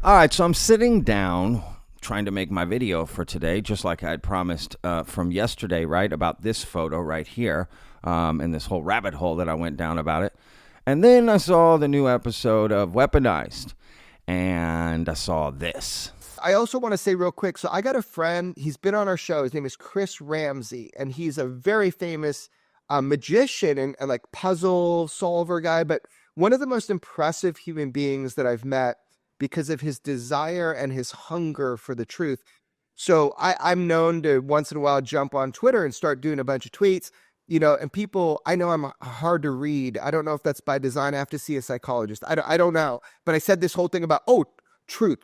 All right, so I'm sitting down trying to make my video for today, just like I had promised from yesterday, right, about this photo right here and this whole rabbit hole that I went down about it. And then I saw the new episode of Weaponized, and I saw this. I also want to say real quick, so I got a friend, he's been on our show, his name is Chris Ramsey, and he's a very famous magician and like puzzle solver guy, but one of the most impressive human beings that I've met because of his desire and his hunger for the truth. So I'm known to once in a while jump on Twitter and start doing a bunch of tweets, and people, I know I'm hard to read. I don't know if that's by design. I have to see a psychologist. I don't know. But I said this whole thing about, truth.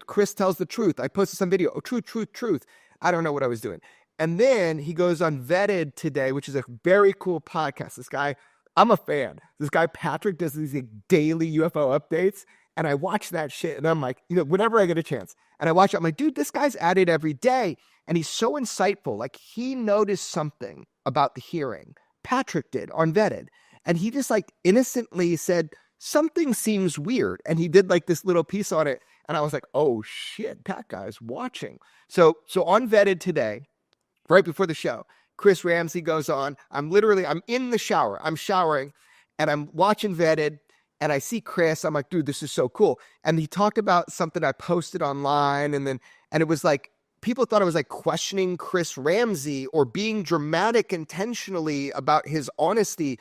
Chris tells the truth. I posted some video. Oh, truth. I don't know what I was doing. And then he goes on Vetted today, which is a very cool podcast. This guy, I'm a fan. This guy, Patrick, does these daily UFO updates. And I watch that shit and I'm like, whenever I get a chance and I watch it, I'm like, dude, this guy's at it every day. And he's so insightful. Like he noticed something about the hearing. Patrick did on Vetted. And he just like innocently said, something seems weird. And he did like this little piece on it. And I was like, oh shit, that guy's watching. So on Vetted today, right before the show, Chris Ramsey goes on. I'm in the shower. I'm showering and I'm watching Vetted. And I see Chris, I'm like, dude, this is so cool. And he talked about something I posted online. And it was like, people thought I was like questioning Chris Ramsey or being dramatic intentionally about his honesty.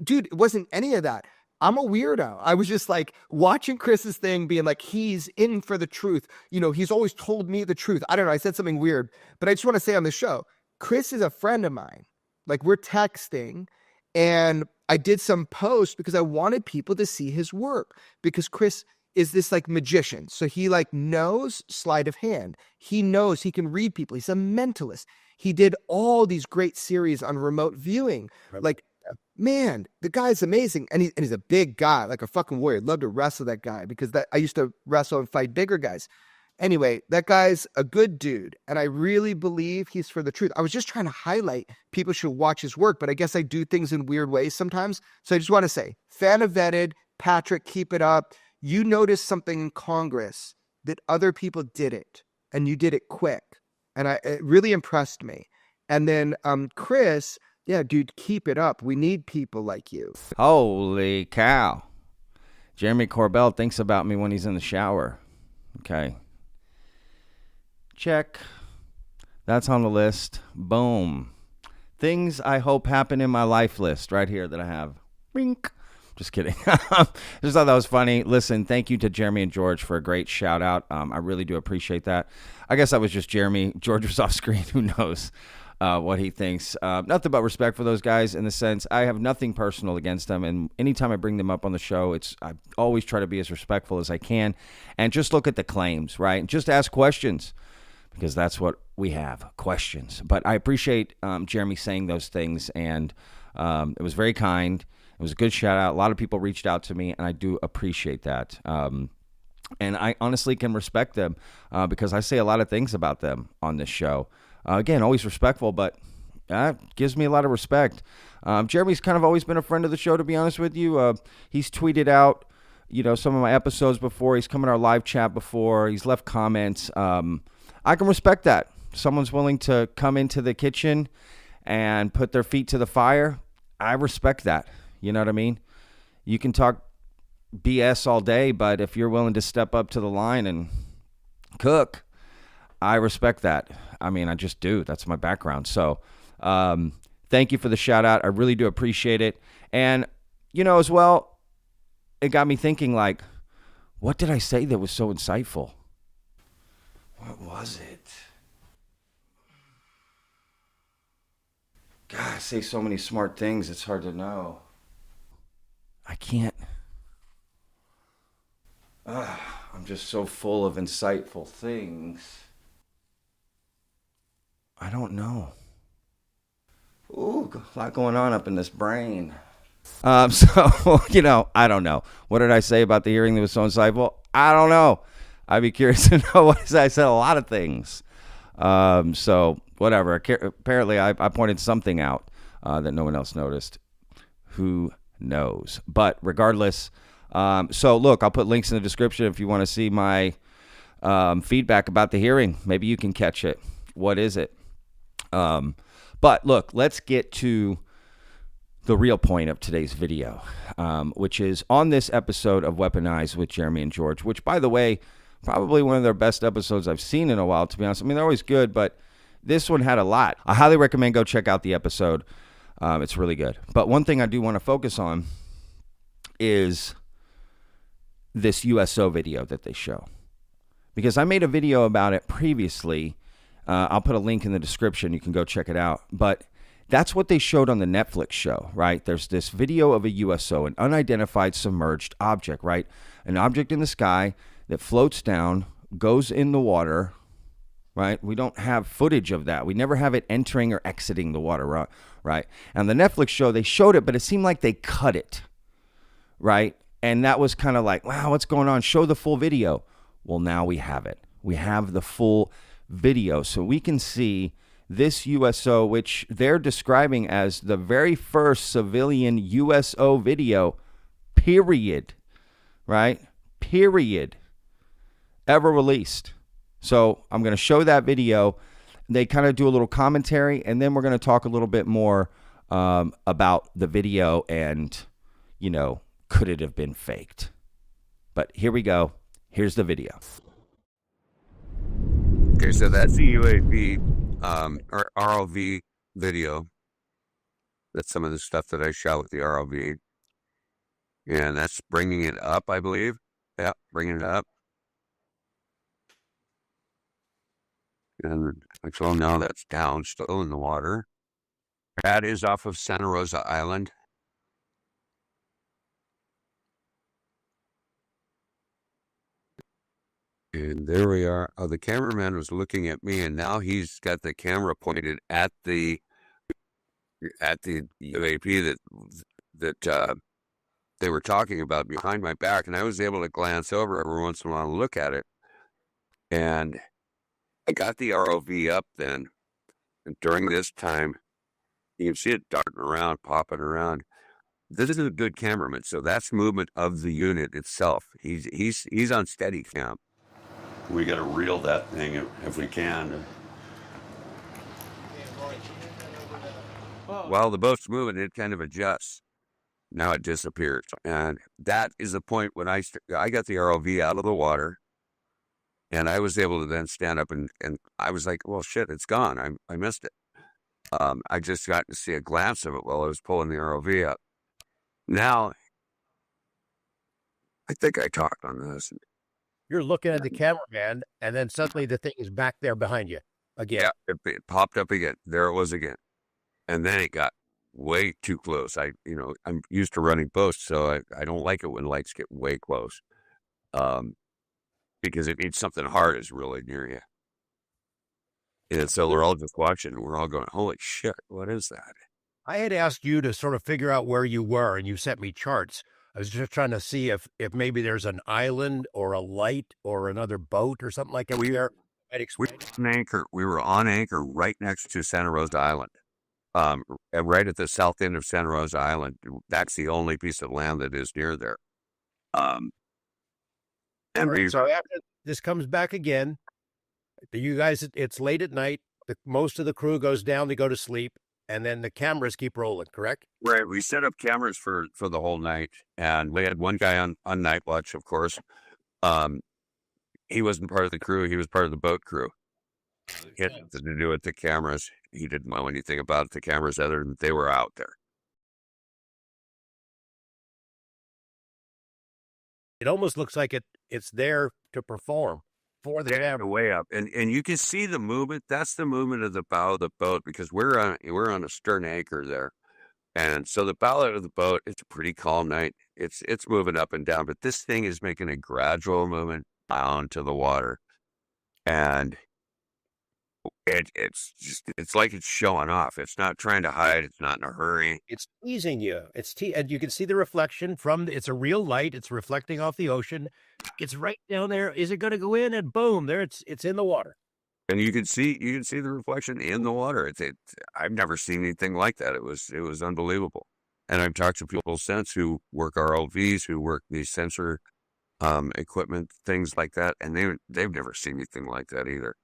Dude, it wasn't any of that. I'm a weirdo. I was just like watching Chris's thing being like, he's in for the truth. He's always told me the truth. I don't know. I said something weird, but I just want to say on the show, Chris is a friend of mine. Like we're texting and I did some posts because I wanted people to see his work because Chris is this like magician. So he like knows sleight of hand. He knows he can read people. He's a mentalist. He did all these great series on remote viewing. Like, man, the guy's amazing. And he's a big guy, like a fucking warrior. I'd love to wrestle that guy because I used to wrestle and fight bigger guys. Anyway, that guy's a good dude, and I really believe he's for the truth. I was just trying to highlight people should watch his work, but I guess I do things in weird ways sometimes. So I just want to say, fan of Vetted, Patrick, keep it up. You noticed something in Congress that other people did it, and you did it quick, and it really impressed me. And then Chris, yeah, dude, keep it up. We need people like you. Holy cow. Jeremy Corbell thinks about me when he's in the shower. Okay. Check. That's on the list. Boom. Things I hope happen in my life list right here that I have. Wink. Just kidding. Just thought that was funny. Listen, thank you to Jeremy and George for a great shout out. I really do appreciate that. I guess that was just Jeremy. George was off screen. Who knows what he thinks. Nothing but respect for those guys in the sense I have nothing personal against them. And anytime I bring them up on the show, I always try to be as respectful as I can. And just look at the claims, right? And just ask questions. Because that's what we have, questions. But I appreciate Jeremy saying those things, and it was very kind. It was a good shout-out. A lot of people reached out to me, and I do appreciate that. And I honestly can respect them because I say a lot of things about them on this show. Again, always respectful, but that gives me a lot of respect. Jeremy's kind of always been a friend of the show, to be honest with you. He's tweeted out, some of my episodes before. He's come in our live chat before. He's left comments. I can respect that. Someone's willing to come into the kitchen and put their feet to the fire. I respect that. You know what I mean? You can talk BS all day, but if you're willing to step up to the line and cook, I respect that. I mean, I just do. That's my background. So thank you for the shout out. I really do appreciate it. And, as well, it got me thinking like, what did I say that was so insightful? What was it? God, I say so many smart things, it's hard to know. I can't. I'm just so full of insightful things. I don't know. Ooh, a lot going on up in this brain. I don't know. What did I say about the hearing that was so insightful? I don't know. I'd be curious to know what I said. A lot of things. So whatever. Apparently, I pointed something out that no one else noticed. Who knows? But regardless, So look, I'll put links in the description if you want to see my feedback about the hearing. Maybe you can catch it. What is it? But look, let's get to the real point of today's video, which is on this episode of Weaponized with Jeremy and George, which, by the way, probably one of their best episodes I've seen in a while, to be honest. I mean, they're always good, but this one had a lot. I highly recommend go check out the episode. It's really good. But one thing I do want to focus on is this USO video that they show, because I made a video about it previously. I'll put a link in the description. You can go check it out. But that's what they showed on the Netflix show, right? There's this video of a USO, an unidentified submerged object, right? An object in the sky that floats down, goes in the water, right? We don't have footage of that. We never have it entering or exiting the water, right? And the Netflix show, they showed it, but it seemed like they cut it, right? And that was kind of like, wow, what's going on? Show the full video. Well, now we have it. We have the full video, so we can see this USO, which they're describing as the very first civilian USO video, period, right? Period, ever released. So I'm going to show that video. They kind of do a little commentary, and then we're going to talk a little bit more about the video and, you know, could it have been faked? But here we go. Here's the video. Okay, so that's the UAV or ROV video. That's some of the stuff that I shot with the ROV. And that's bringing it up, I believe. Yeah, bringing it up. And actually, now that's down, still in the water. That is off of Santa Rosa Island. And there we are. Oh, the cameraman was looking at me, and now he's got the camera pointed at the UAP that they were talking about behind my back, and I was able to glance over every once in a while and look at it. And I got the ROV up then, and during this time, you can see it darting around, popping around. This is a good cameraman, so that's movement of the unit itself. He's on steady cam. We got to reel that thing if we can. While the boat's moving, it kind of adjusts. Now it disappears. And that is the point when I got the ROV out of the water, and I was able to then stand up and I was like, well, shit, it's gone. I missed it. I just got to see a glance of it while I was pulling the ROV up. Now, I think I talked on this. You're looking at the cameraman, and then suddenly the thing is back there behind you again. Yeah, it popped up again. There it was again. And then it got way too close. I'm used to running boats, so I don't like it when lights get way close. Because it means something hard is really near you. And so we're all just watching, and we're all going, holy shit, what is that? I had asked you to sort of figure out where you were, and you sent me charts. I was just trying to see if maybe there's an island or a light or another boat or something like that. We were on anchor right next to Santa Rosa Island. Right at the south end of Santa Rosa Island. That's the only piece of land that is near there. So after this comes back again, you guys, it's late at night. Most of the crew goes down, they go to sleep, and then the cameras keep rolling, correct? Right. We set up cameras for the whole night, and we had one guy on night watch, of course. He wasn't part of the crew. He was part of the boat crew. He had nothing to do with the cameras. He didn't know anything about the cameras other than they were out there. It almost looks like it's there to perform for the camera. Way up, and you can see the movement. That's the movement of the bow of the boat, because we're on a stern anchor there, and so the bow of the boat. It's a pretty calm night. It's moving up and down, but this thing is making a gradual movement down to the water, and it's like it's showing off. It's not trying to hide. It's not in a hurry. It's teasing you. And you can see the reflection it's a real light. It's reflecting off the ocean. It's right down there. Is it going to go in? And boom, there it's in the water. And you can see the reflection in the water. I've never seen anything like that. It was unbelievable. And I've talked to people since who work ROVs, who work these sensor equipment, things like that, and they've never seen anything like that either.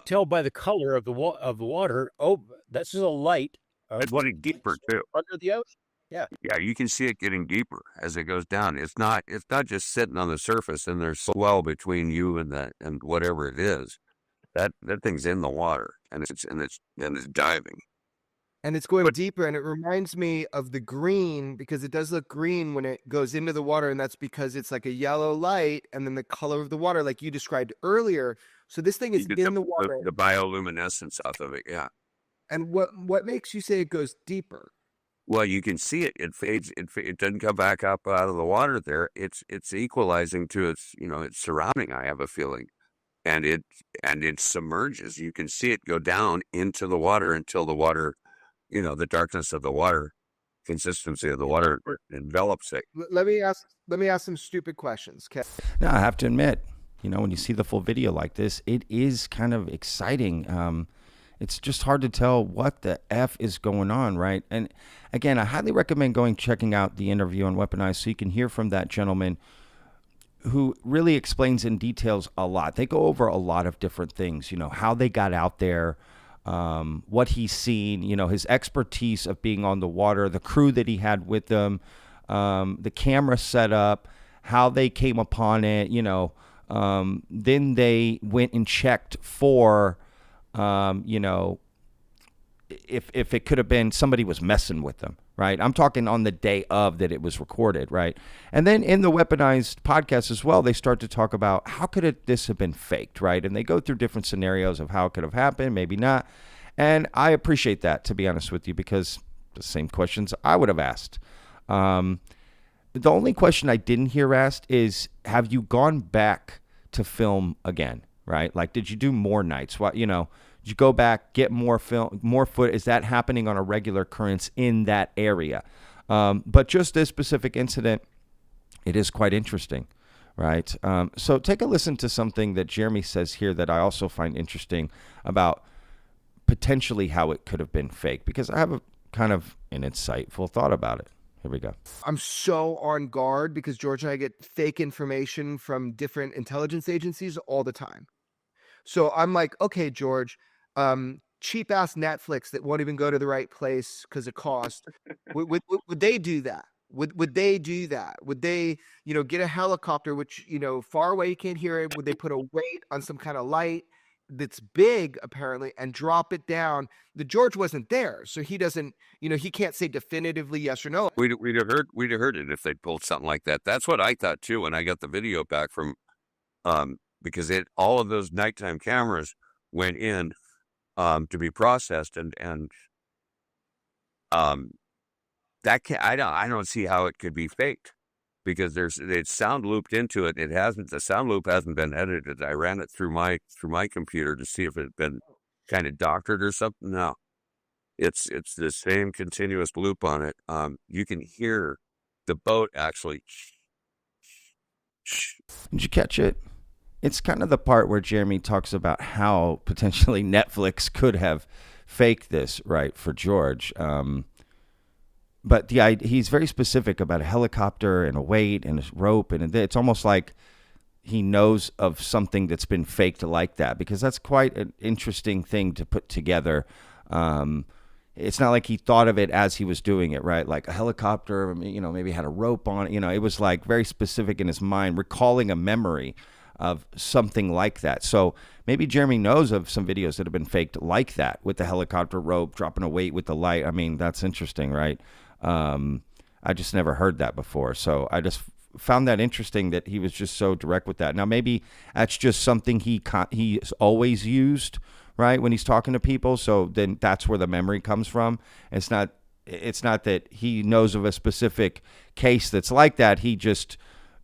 Tell by the color of the water. Oh, this is a light. It's getting deeper too. Under the ocean. Yeah. Yeah, you can see it getting deeper as it goes down. It's not just sitting on the surface and there's swell between you and whatever it is. That thing's in the water and it's diving. And it's going deeper, and it reminds me of the green, because it does look green when it goes into the water, and that's because it's like a yellow light, and then the color of the water, like you described earlier. So this thing is in the water. The bioluminescence off of it, yeah. And what makes you say it goes deeper? Well, you can see it. It fades. It doesn't come back up out of the water there. It's equalizing to its surrounding, I have a feeling. And it submerges. You can see it go down into the water until the water, the darkness of the water, consistency of the water envelops it. Let me ask some stupid questions, okay? Now, I have to admit, when you see the full video like this, it is kind of exciting. It's just hard to tell what the F is going on, right? And again, I highly recommend checking out the interview on Weaponized so you can hear from that gentleman who really explains in details a lot. They go over a lot of different things, how they got out there, what he's seen, his expertise of being on the water, the crew that he had with them, the camera setup, how they came upon it, then they went and checked for, if it could have been somebody was messing with them, right? I'm talking on the day of that it was recorded, right? And then in the Weaponized podcast as well, they start to talk about how could this have been faked, right? And they go through different scenarios of how it could have happened, maybe not. And I appreciate that, to be honest with you, because the same questions I would have asked. The only question I didn't hear asked is, have you gone back to film again, right? Like, did you do more nights? What, did you go back, get more film, more footage? Is that happening on a regular occurrence in that area? But just this specific incident, it is quite interesting, right? So take a listen to something that Jeremy says here that I also find interesting about potentially how it could have been fake, because I have a kind of an insightful thought about it. Here we go. I'm so on guard because George and I get fake information from different intelligence agencies all the time. So I'm like, okay, George, cheap ass Netflix that won't even go to the right place because of cost. Would they do that? Would they do that? Would they, get a helicopter, which, far away, you can't hear it. Would they put a weight on some kind of light that's big apparently and drop it down? The George wasn't there, so he doesn't, he can't say definitively yes or no. We'd have heard it if they'd pulled something like that. That's what I thought too when I got the video back from, because all of those nighttime cameras went in to be processed, and that I don't see how it could be faked, because it's sound looped into it. The sound loop hasn't been edited. I ran it through my computer to see if it had been kind of doctored or something. No, it's the same continuous loop on it. You can hear the boat actually. Did you catch it? It's kind of the part where Jeremy talks about how potentially Netflix could have faked this, right, for George. But he's very specific about a helicopter and a weight and a rope, and it's almost like he knows of something that's been faked like that, because that's quite an interesting thing to put together. It's not like he thought of it as he was doing it, right? Like a helicopter, maybe had a rope on it. It was like very specific in his mind, recalling a memory of something like that. So maybe Jeremy knows of some videos that have been faked like that, with the helicopter rope, dropping a weight with the light. I mean, that's interesting, right? I just never heard that before. So I just found that interesting that he was just so direct with that. Now, maybe that's just something he's always used, right, when he's talking to people. So then that's where the memory comes from. It's not that he knows of a specific case that's like that. He just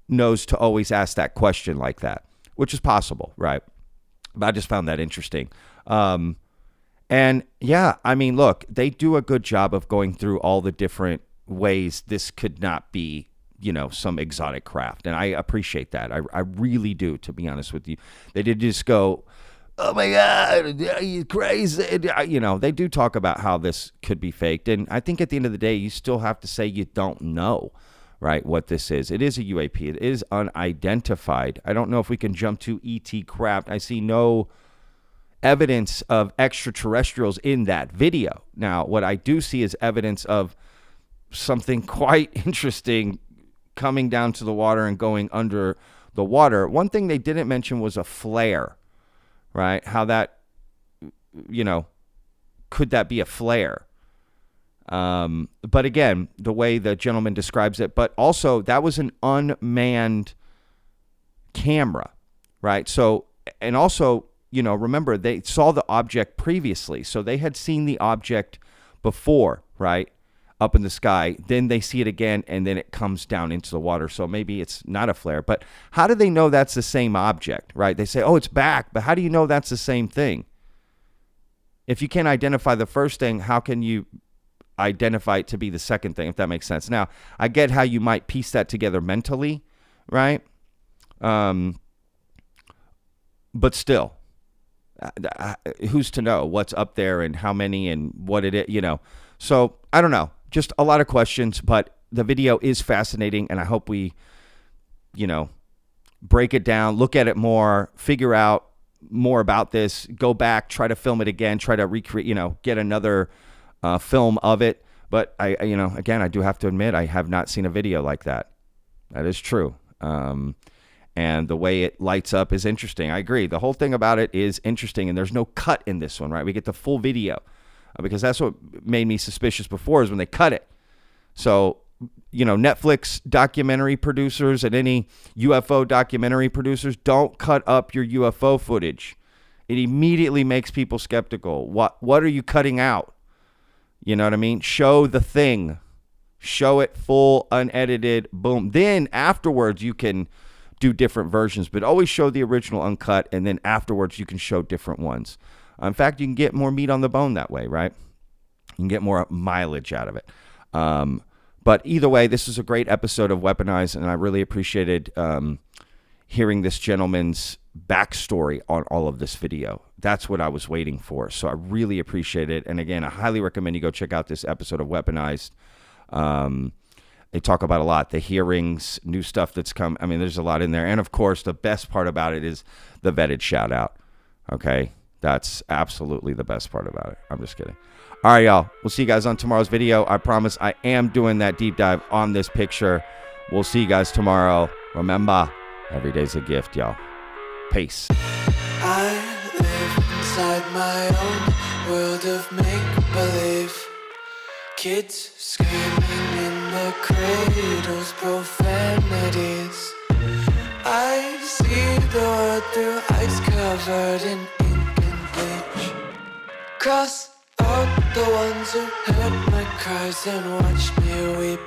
knows to always ask that question like that, which is possible, right? But I just found that interesting. And yeah, I mean, look, they do a good job of going through all the different ways this could not be, some exotic craft. And I appreciate that. I really do, to be honest with you. They did just go oh my God, he's crazy. You know, they do talk about how this could be faked. And I think at the end of the day, you still have to say you don't know, right, what this is. It is a UAP. It is unidentified. I don't know if we can jump to ET craft. I see no evidence of extraterrestrials in that video. Now, what I do see is evidence of something quite interesting coming down to the water and going under the water. One thing they didn't mention was a flare, right? How that, you know, could that be a flare? But again, the way the gentleman describes it, but also that was an unmanned camera, right? So, and also, you know, remember they saw the object previously. So they had seen the object before, right? Up in the sky, then they see it again, and then it comes down into the water. So maybe it's not a flare, but how do they know that's the same object, right? They say, oh, it's back, but how do you know that's the same thing? If you can't identify the first thing, how can you identify it to be the second thing, if that makes sense? Now, I get how you might piece that together mentally, right? But still, who's to know what's up there and how many and what it is, you know? So I don't know. Just a lot of questions, but the video is fascinating, and I hope we, you know, break it down, look at it more, figure out more about this, go back, try to film it again, try to recreate, you know, get another film of it. But I, you know, again, I do have to admit, I have not seen a video like that. That is true. And the way it lights up is interesting. I agree. The whole thing about it is interesting, and there's no cut in this one, right? We get the full video. Because that's what made me suspicious before, is when they cut it. So, you know, Netflix documentary producers and any UFO documentary producers, don't cut up your UFO footage. It immediately makes people skeptical. What are you cutting out? You know what I mean? Show the thing. Show it full, unedited, boom. Then afterwards you can do different versions, but always show the original uncut, and then afterwards you can show different ones. In fact, you can get more meat on the bone that way, right? You can get more mileage out of it. But either way, this is a great episode of Weaponized, and I really appreciated hearing this gentleman's backstory on all of this video. That's what I was waiting for, so I really appreciate it. And again, I highly recommend you go check out this episode of Weaponized. They talk about a lot, the hearings, new stuff that's come. I mean, there's a lot in there. And of course, the best part about it is the vetted shout out, okay? That's absolutely the best part about it. I'm just kidding. All right, y'all. We'll see you guys on tomorrow's video. I promise I am doing that deep dive on this picture. We'll see you guys tomorrow. Remember, every day's a gift, y'all. Peace. I live inside my own world of make-believe. Kids screaming in the cradles, profanities. I see the world through ice covered in ink and bleach. Cross out the ones who heard my cries and watched me weep.